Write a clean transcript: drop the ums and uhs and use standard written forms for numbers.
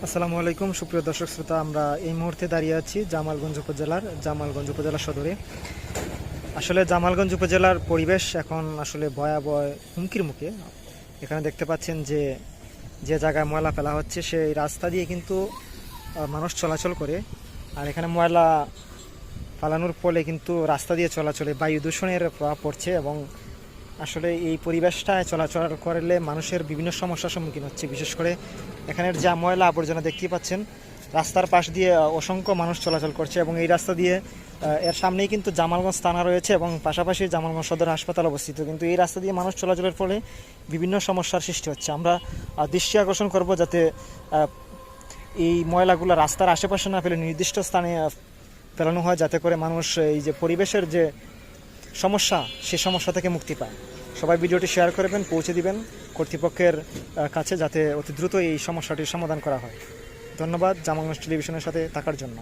আসসালামু আলাইকুম সুপ্রিয় দর্শক শ্রোতা, আমরা এই মুহূর্তে দাঁড়িয়ে আছি জামালগঞ্জ উপজেলার জামালগঞ্জ উপজেলা সদরে। আসলে জামালগঞ্জ উপজেলার পরিবেশ এখন আসলে ভয়াবহ হুমকির মুখে। এখানে দেখতে পাচ্ছেন যে যে জায়গায় ময়লা ফেলা হচ্ছে সেই রাস্তা দিয়ে কিন্তু মানুষ চলাচল করে। আর এখানে ময়লা ফালানোর ফলে কিন্তু রাস্তা দিয়ে চলাচলে বায়ু দূষণের প্রভাব পড়ছে এবং আসলে এই পরিবেশটায় চলাচল করলে মানুষের বিভিন্ন সমস্যার সম্মুখীন হচ্ছে। বিশেষ করে এখানের যা ময়লা আবর্জনা দেখতেই পাচ্ছেন, রাস্তার পাশ দিয়ে অসংখ্য মানুষ চলাচল করছে এবং এই রাস্তা দিয়ে এর সামনেই কিন্তু জামালগঞ্জ থানা রয়েছে এবং পাশাপাশি জামালগঞ্জ সদর হাসপাতাল অবস্থিত। কিন্তু এই রাস্তা দিয়ে মানুষ চলাচলের ফলে বিভিন্ন সমস্যার সৃষ্টি হচ্ছে। আমরা দৃষ্টি আকর্ষণ করব যাতে এই ময়লাগুলো রাস্তার আশেপাশে না ফেলে নির্দিষ্ট স্থানে ফেলানো হয়, যাতে করে মানুষ এই যে পরিবেশের যে সমস্যা সেই সমস্যা থেকে মুক্তি পায়। সবাই ভিডিওটি শেয়ার করবেন, পৌঁছে দিবেন কর্তৃপক্ষের কাছে, যাতে অতি দ্রুত এই সমস্যাটির সমাধান করা হয়। ধন্যবাদ জামালগঞ্জ টেলিভিশনের সাথে থাকার জন্য।